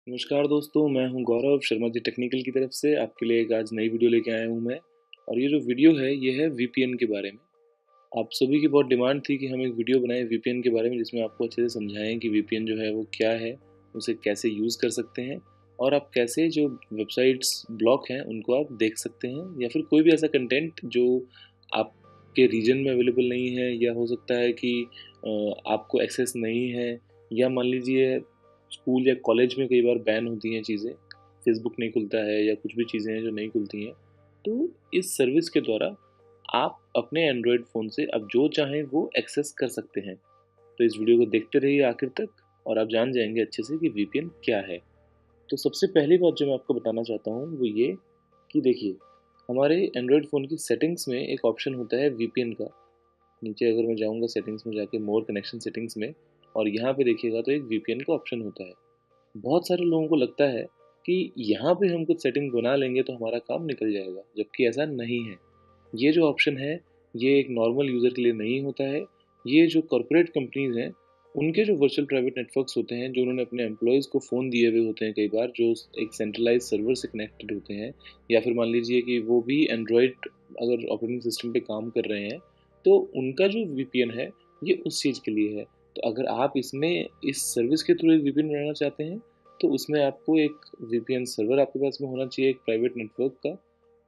नमस्कार दोस्तों, मैं हूं गौरव शर्मा जी टेक्निकल की तरफ से आपके लिए एक आज नई वीडियो लेके आया हूं मैं। और ये जो वीडियो है ये है वीपीएन के बारे में। आप सभी की बहुत डिमांड थी कि हम एक वीडियो बनाएं वीपीएन के बारे में जिसमें आपको अच्छे से समझाएं कि वीपीएन जो है वो क्या है, उसे कैसे यूज़ कर सकते हैं और आप कैसे जो वेबसाइट्स ब्लॉक हैं उनको आप देख सकते हैं, या फिर कोई भी ऐसा कंटेंट जो आपके रीजन में अवेलेबल नहीं है, या हो सकता है कि आपको एक्सेस नहीं है, या मान लीजिए स्कूल या कॉलेज में कई बार बैन होती हैं चीज़ें, फेसबुक नहीं खुलता है या कुछ भी चीज़ें हैं जो नहीं खुलती हैं। तो इस सर्विस के द्वारा आप अपने एंड्रॉयड फ़ोन से अब जो चाहें वो एक्सेस कर सकते हैं। तो इस वीडियो को देखते रहिए आखिर तक और आप जान जाएंगे अच्छे से कि वीपीएन क्या है। तो सबसे पहली बात जो मैं आपको बताना चाहता हूँ वो ये कि देखिए, हमारे एंड्रॉयड फ़ोन की सेटिंग्स में एक ऑप्शन होता है वीपीएन का। नीचे अगर मैं जाऊँगा सेटिंग्स में जाके मोर कनेक्शन सेटिंग्स में, और यहाँ पे देखिएगा तो एक वीपीएन का ऑप्शन होता है। बहुत सारे लोगों को लगता है कि यहाँ पे हम कुछ सेटिंग बना लेंगे तो हमारा काम निकल जाएगा, जबकि ऐसा नहीं है। ये जो ऑप्शन है ये एक नॉर्मल यूज़र के लिए नहीं होता है। ये जो कॉर्पोरेट कंपनीज़ हैं उनके जो वर्चुअल प्राइवेट नेटवर्क्स होते हैं, जो उन्होंने अपने एम्प्लॉयज़ को फ़ोन दिए हुए होते हैं कई बार, जो एक सेंट्रलाइज सर्वर से कनेक्टेड होते हैं, या फिर मान लीजिए कि वो भी एंड्रॉयड अगर ऑपरेटिंग सिस्टम पे काम कर रहे हैं, तो उनका जो वीपीएन है ये उस चीज़ के लिए है। तो अगर आप इसमें इस सर्विस के थ्रू एक वीपीएन बनाना चाहते हैं तो उसमें आपको एक वीपीएन सर्वर आपके पास में होना चाहिए, एक प्राइवेट नेटवर्क का।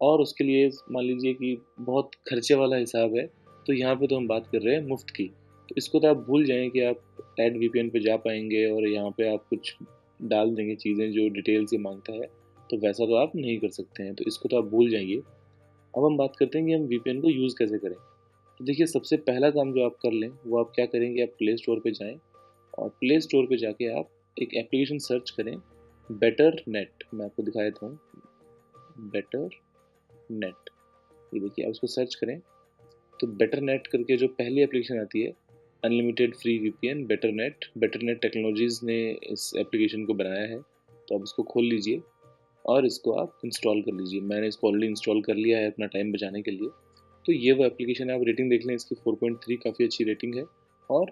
और उसके लिए मान लीजिए कि बहुत खर्चे वाला हिसाब है, तो यहाँ पे तो हम बात कर रहे हैं मुफ्त की। तो इसको तो आप भूल जाएं कि आप ऐड वीपीएन पे जा पाएंगे और यहाँ पे आप कुछ डाल देंगे चीज़ें जो डिटेल से मांगता है, तो वैसा तो आप नहीं कर सकते हैं, तो इसको तो आप भूल जाइए। अब हम बात करते हैं कि हम वीपीएन को यूज़ कैसे करें। तो देखिए, सबसे पहला काम जो आप कर लें वो आप क्या करेंगे, आप प्ले स्टोर पे जाएँ और प्ले स्टोर पे जाके आप एक एप्लीकेशन सर्च करें, बेटर नेट। मैं आपको दिखा देता हूँ, बेटर नेट। ये देखिए, आप उसको सर्च करें तो बेटर नेट करके जो पहली एप्लीकेशन आती है, unlimited free VPN better net technologies ने इस एप्लीकेशन को बनाया है। तो आप इसको खोल लीजिए और इसको आप इंस्टॉल कर लीजिए। मैंने इसको ऑलरेडी इंस्टॉल कर लिया है अपना टाइम बचाने के लिए। तो ये वो एप्लीकेशन है, आप रेटिंग देख लें इसकी 4.3 काफ़ी अच्छी रेटिंग है। और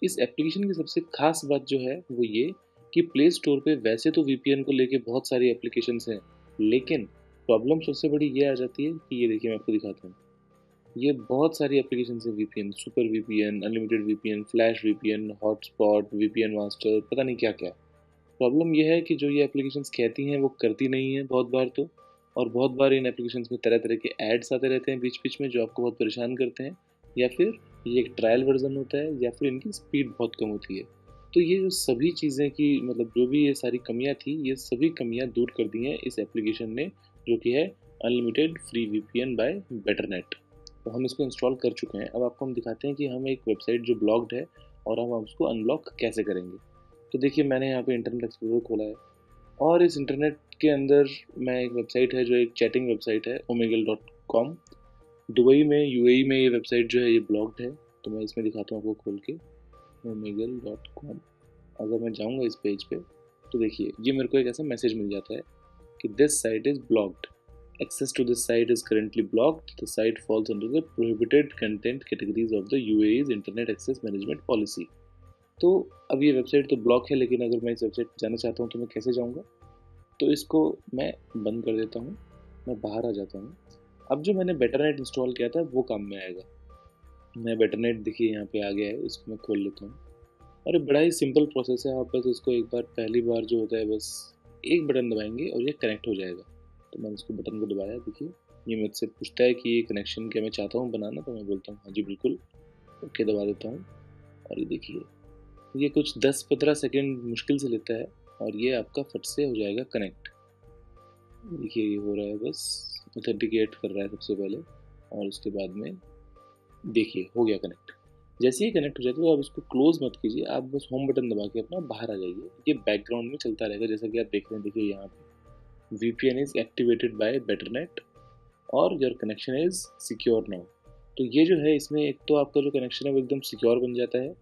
इस एप्लीकेशन की सबसे खास बात जो है वो ये कि प्ले स्टोर पे वैसे तो वीपीएन को लेके बहुत सारी एप्लीकेशंस हैं, लेकिन प्रॉब्लम सबसे बड़ी ये आ जाती है कि ये देखिए, मैं आपको दिखाता हूँ। ये बहुत सारी एप्लीकेशंस हैं VPN, super VPN, unlimited VPN, flash VPN, hotspot, VPN master, पता नहीं क्या क्या। प्रॉब्लम ये है कि जो ये एप्लीकेशंस कहती हैं वो करती नहीं हैं बहुत बार तो। और बहुत बार इन एप्लीकेशंस में तरह तरह के एड्स आते रहते हैं बीच बीच में, जो आपको बहुत परेशान करते हैं, या फिर ये एक ट्रायल वर्जन होता है, या फिर इनकी स्पीड बहुत कम होती है। तो ये जो सभी चीज़ें की मतलब जो भी ये सारी कमियां थी, ये सभी कमियां दूर कर दी हैं इस एप्लीकेशन ने, जो कि है अनलिमिटेड फ्री वीपीएन बाय बेटरनेट। तो हम इसको इंस्टॉल कर चुके हैं। अब आपको हम दिखाते हैं कि हम एक वेबसाइट जो ब्लॉक्ड है और हम उसको अनब्लॉक कैसे करेंगे। तो देखिए, मैंने यहाँ पे इंटरनेट एक्सप्लोरर खोला है और इस इंटरनेट के अंदर मैं एक वेबसाइट है जो एक चैटिंग वेबसाइट है, omegle.com। दुबई में, यूएई में ये वेबसाइट जो है ये ब्लॉक्ड है। तो मैं इसमें दिखाता हूँ आपको खोल के, omegle.com। अगर मैं जाऊँगा इस पेज पे तो देखिए, ये मेरे को एक ऐसा मैसेज मिल जाता है कि this site is blocked, access to this site is currently blocked, the site falls under the prohibited content categories of the UAE's internet access management policy। तो अब ये वेबसाइट तो ब्लॉक है, लेकिन अगर मैं इस वेबसाइट पर जाना चाहता हूँ तो मैं कैसे जाऊँगा। तो इसको मैं बंद कर देता हूँ, मैं बाहर आ जाता हूँ। अब जो मैंने बेटरनेट इंस्टॉल किया था वो काम में आएगा। मैं बेटरनेट देखिए यहाँ पे आ गया है, इसको मैं खोल लेता हूँ। और ये बड़ा ही सिंपल प्रोसेस है, आप बस इसको एक बार, पहली बार जो होता है बस एक बटन दबाएंगे और ये कनेक्ट हो जाएगा। तो मैंने इसको बटन को दबाया, देखिए ये मुझसे पूछता है कि ये कनेक्शन क्या मैं चाहता हूँ बनाना, तो मैं बोलता हूँ हाँ जी बिल्कुल, ओके दबा देता हूँ। और ये देखिए, ये कुछ 10-15 सेकेंड मुश्किल से लेता है और ये आपका फट से हो जाएगा कनेक्ट। देखिए ये हो रहा है, बस ऑथेंटिकेट कर रहा है सबसे पहले, और उसके बाद में देखिए हो गया कनेक्ट। जैसे ही कनेक्ट हो जाता है तो आप इसको क्लोज मत कीजिए, आप बस होम बटन दबा के अपना बाहर आ जाइए। ये बैकग्राउंड में चलता रहेगा जैसा कि आप देख रहे हैं। देखिए यहाँ पे VPN इज एक्टिवेटेड बाय बेटरनेट और your connection is secure now. तो ये जो है, इसमें एक तो आपका जो कनेक्शन है वो एकदम सिक्योर बन जाता है,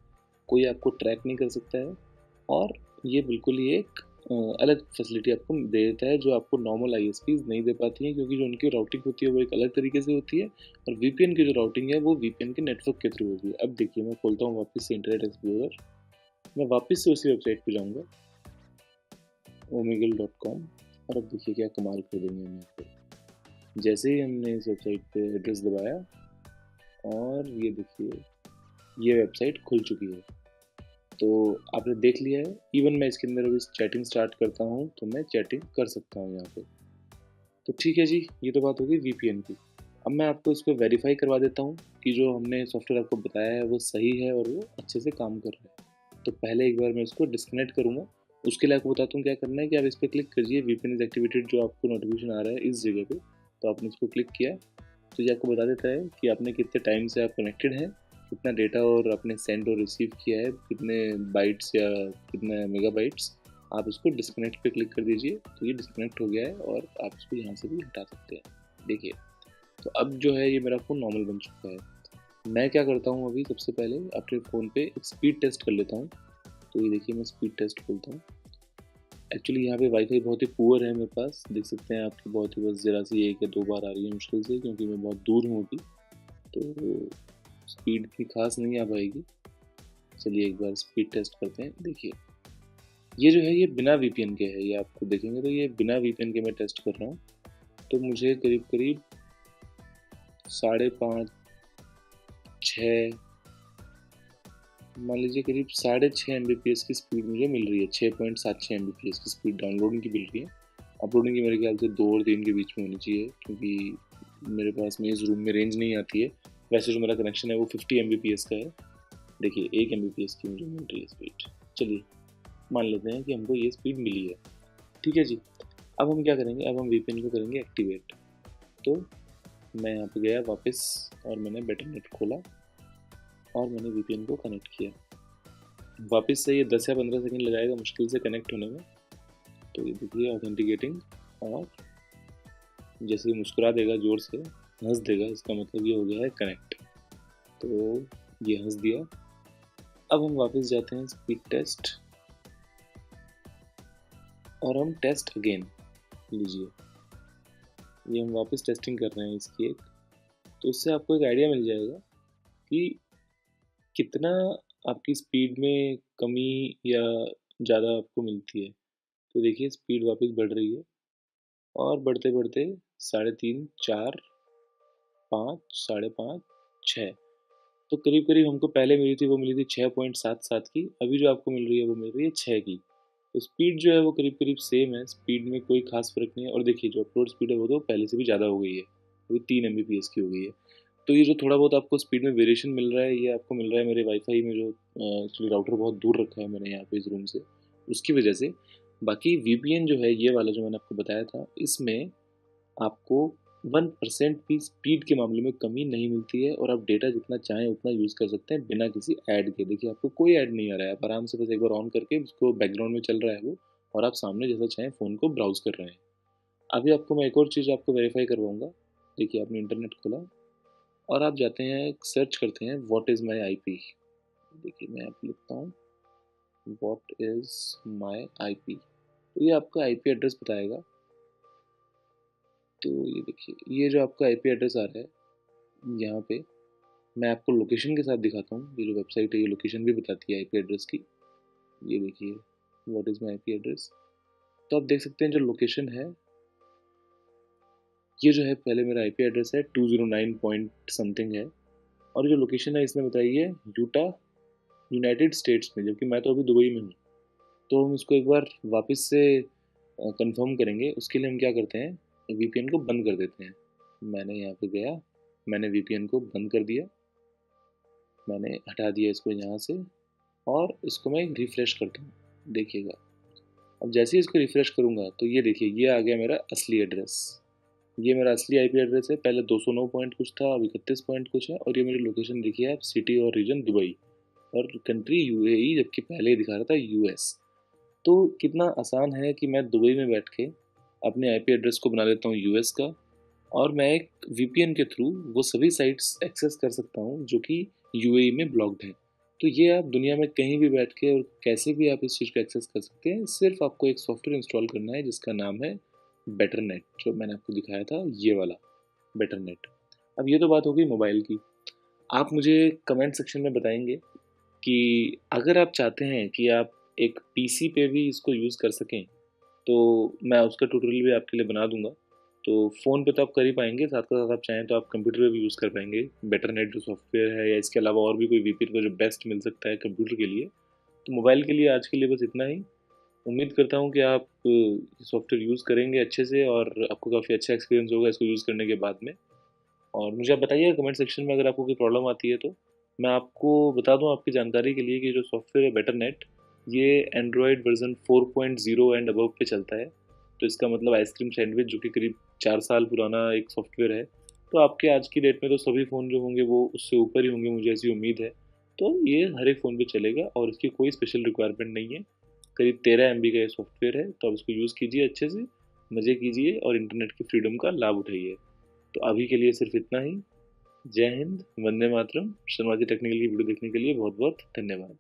कोई आपको ट्रैक नहीं कर सकता है। और ये बिल्कुल ही एक अलग फैसिलिटी आपको दे देता है, जो आपको नॉर्मल ISPs नहीं दे पाती हैं, क्योंकि जो उनकी राउटिंग होती है वो एक अलग तरीके से होती है, और VPN की जो राउटिंग है वो VPN के नेटवर्क के थ्रू होती है। अब देखिए, मैं खोलता हूँ वापस से इंटरनेट एक्सप्लोरर, मैं वापस से उसी वेबसाइट पे जाऊँगा omegle.com। और अब देखिए क्या कमाल कर देंगे हम यहाँ पे। जैसे ही हमने इस वेबसाइट पे एड्रेस दबाया और ये देखिए ये वेबसाइट खुल चुकी है। तो आपने देख लिया है। इवन मैं इसके अंदर अभी चैटिंग स्टार्ट करता हूँ तो मैं चैटिंग कर सकता हूँ यहाँ पे। तो ठीक है जी, ये तो बात हो गई वीपीएन की। अब मैं आपको इसको वेरीफाई करवा देता हूँ कि जो हमने सॉफ्टवेयर आपको बताया है वो सही है और वो अच्छे से काम कर रहा है। तो पहले एक बार मैं इसको डिस्कनेक्ट करूँगा। उसके लिए आपको बताता हूँ क्या करना है कि आप इस पर क्लिक करिए, वीपीएन इज एक्टिवेटेड, जो आपको नोटिफिकेशन आ रहा है इस जगह पे। तो आपने इसको क्लिक किया तो ये आपको बता देता है कि आपने कितने टाइम से आप कनेक्टेड हैं, कितना डेटा और आपने सेंड और रिसीव किया है, कितने बाइट्स या कितने मेगाबाइट्स। आप इसको डिस्कनेक्ट पे क्लिक कर दीजिए तो ये डिस्कनेक्ट हो गया है और आप इसको यहाँ से भी हटा सकते हैं। देखिए तो अब जो है ये मेरा फ़ोन नॉर्मल बन चुका है। मैं क्या करता हूँ अभी सबसे पहले अपने फ़ोन पे एक स्पीड टेस्ट कर लेता हूँ। तो ये देखिए मैं स्पीड टेस्ट खोलता हूँ। एक्चुअली यहाँ पे वाईफाई बहुत ही पुअर है मेरे पास, देख सकते हैं आपकी बहुत ही बस ज़रा सी 1 या 2 बार आ रही है मुश्किल से, क्योंकि मैं बहुत दूर हूँ अभी। तो स्पीड की खास नहीं आ पाएगी। चलिए एक बार स्पीड टेस्ट करते हैं। देखिए ये जो है ये बिना वीपीएन के है, ये आपको देखेंगे तो ये बिना वीपीएन के मैं टेस्ट कर रहा हूँ। तो मुझे करीब करीब 5.5 6 मान लीजिए करीब 6.5 MBPS की स्पीड मुझे मिल रही है। 6.76 MBPS की स्पीड डाउनलोडिंग की मिल रही है। अपलोडिंग की मेरे ख्याल से 2 और 3 के बीच में होनी चाहिए, क्योंकि मेरे पास में इस रूम में रेंज नहीं आती है। वैसे जो मेरा कनेक्शन है वो 50 MBPS का है। देखिए 1 MBPS की मुझे मिल रही है स्पीड। चलिए मान लेते हैं कि हमको ये स्पीड मिली है। ठीक है जी। अब हम क्या करेंगे, अब हम वीपीएन को करेंगे एक्टिवेट। तो मैं यहाँ पे गया वापस और मैंने बेटरनेट खोला और मैंने वीपीएन को कनेक्ट किया। वापस से ये 10 या 15 सेकंड लगाएगा मुश्किल से कनेक्ट होने में। तो ये देखिए ऑथेंटिकेटिंग, और जैसे ही मुस्कुरा देगा ज़ोर से हंस देगा, इसका मतलब ये हो गया है कनेक्ट। तो ये हंस दिया। अब हम वापस जाते हैं स्पीड टेस्ट और हम टेस्ट अगेन लीजिए। ये हम वापस टेस्टिंग कर रहे हैं इसकी एक। तो इससे आपको एक आइडिया मिल जाएगा कि कितना आपकी स्पीड में कमी या ज़्यादा आपको मिलती है। तो देखिए स्पीड वापस बढ़ रही है और बढ़ते बढ़ते 3.5 4 5 5.5 6। तो करीब करीब हमको पहले मिली थी वो मिली थी 6.77 की, अभी जो आपको मिल रही है वो मिल रही है 6 की। तो स्पीड जो है वो करीब करीब सेम है, स्पीड में कोई खास फर्क नहीं है। और देखिए जो अपलोड स्पीड है वो तो पहले से भी ज़्यादा हो गई है, वो 3 MBPS की हो गई है। तो ये जो थोड़ा बहुत आपको स्पीड में वेरिएशन मिल रहा है ये आपको मिल रहा है मेरे वाईफाई में, जो एक्चुअली राउटर बहुत दूर रखा है मैंने यहाँ पे इस रूम से, उसकी वजह से। बाकी वीपीएन जो है ये वाला जो मैंने आपको बताया था, इसमें आपको 1% भी स्पीड के मामले में कमी नहीं मिलती है और आप डेटा जितना चाहें उतना यूज़ कर सकते हैं बिना किसी ऐड के। देखिए आपको कोई ऐड नहीं आ रहा है, आप आराम से बस एक बार ऑन करके उसको बैकग्राउंड में चल रहा है वो, और आप सामने जैसा चाहें फ़ोन को ब्राउज़ कर रहे हैं। अभी आपको मैं एक और चीज़ आपको वेरीफाई करवाऊँगा। देखिए आपने इंटरनेट खोला और आप जाते हैं सर्च करते हैं व्हाट इज़ माई IP। देखिए मैं आप लिखता हूँ व्हाट इज़ माई IP। तो ये आपका IP एड्रेस बताएगा। तो ये देखिए ये जो आपका IP एड्रेस आ रहा है यहाँ पे, मैं आपको लोकेशन के साथ दिखाता हूँ। ये जो वेबसाइट है ये लोकेशन भी बताती है IP एड्रेस की। ये देखिए what is my IP address. तो आप देख सकते हैं जो लोकेशन है ये जो है, पहले मेरा IP एड्रेस है 209 पॉइंट समथिंग है, और जो लोकेशन है इसने बताई है यूटा यूनाइटेड स्टेट्स में, जबकि मैं तो अभी दुबई में हूँ। तो हम इसको एक बार वापस से कंफर्म करेंगे। उसके लिए हम क्या करते हैं, VPN को बंद कर देते हैं। मैंने यहाँ पे गया, मैंने VPN को बंद कर दिया, मैंने हटा दिया इसको यहाँ से, और इसको मैं रिफ़्रेश करता हूँ। देखिएगा अब जैसे ही इसको रिफ़्रेश करूँगा तो ये देखिए ये आ गया मेरा असली एड्रेस। ये मेरा असली IP एड्रेस है। पहले 209 पॉइंट कुछ था, अब 31 पॉइंट कुछ है। और ये मेरी लोकेशन देखिए आप, सिटी और रीजन दुबई, और कंट्री UAE, जबकि पहले ही दिखा रहा था US। तो कितना आसान है कि मैं दुबई में बैठ के अपने IP एड्रेस को बना लेता हूँ US का, और मैं एक VPN के थ्रू वो सभी साइट्स एक्सेस कर सकता हूँ जो कि UAE में ब्लॉक्ड है। तो ये आप दुनिया में कहीं भी बैठ के और कैसे भी आप इस चीज़ को एक्सेस कर सकते हैं। सिर्फ आपको एक सॉफ्टवेयर इंस्टॉल करना है जिसका नाम है बेटरनेट, जो मैंने आपको दिखाया था ये वाला बेटरनेट। अब ये तो बात हो गई मोबाइल की। आप मुझे कमेंट सेक्शन में बताएंगे कि अगर आप चाहते हैं कि आप एक PC पे भी इसको यूज़ कर सकें, तो मैं उसका ट्यूटोरियल भी आपके लिए बना दूंगा। तो फ़ोन पे तो आप कर ही पाएंगे, साथ के साथ आप चाहें तो आप कंप्यूटर पे भी यूज़ कर पाएंगे। बेटर नेट जो सॉफ्टवेयर है, या इसके अलावा और भी कोई वीपीएन का जो बेस्ट मिल सकता है कंप्यूटर के लिए। तो मोबाइल के लिए आज के लिए बस इतना ही। उम्मीद करता हूँ कि आप सॉफ्टवेयर यूज़ करेंगे अच्छे से और आपको काफ़ी अच्छा एक्सपीरियंस होगा इसको यूज़ करने के बाद में। और मुझे आप बताइए कमेंट सेक्शन में अगर आपको कोई प्रॉब्लम आती है तो। मैं आपको बता दूं आपकी जानकारी के लिए कि जो सॉफ्टवेयर है बेटर नेट, ये एंड्रॉयड वर्जन 4.0 एंड अबव पे चलता है। तो इसका मतलब आइसक्रीम सैंडविच जो कि करीब 4 साल पुराना एक सॉफ्टवेयर है, तो आपके आज की डेट में तो सभी फ़ोन जो होंगे वो उससे ऊपर ही होंगे, मुझे ऐसी उम्मीद है। तो ये हर एक फ़ोन पे चलेगा और इसकी कोई स्पेशल रिक्वायरमेंट नहीं है। करीब 13 MB का ये सॉफ्टवेयर है, तो आप इसको यूज़ कीजिए अच्छे से, मज़े कीजिए और इंटरनेट की फ्रीडम का लाभ उठाइए। तो अभी के लिए सिर्फ इतना ही। जय हिंद, वंदे मातरम। शर्मा जी टेक्निकल की वीडियो देखने के लिए बहुत बहुत धन्यवाद।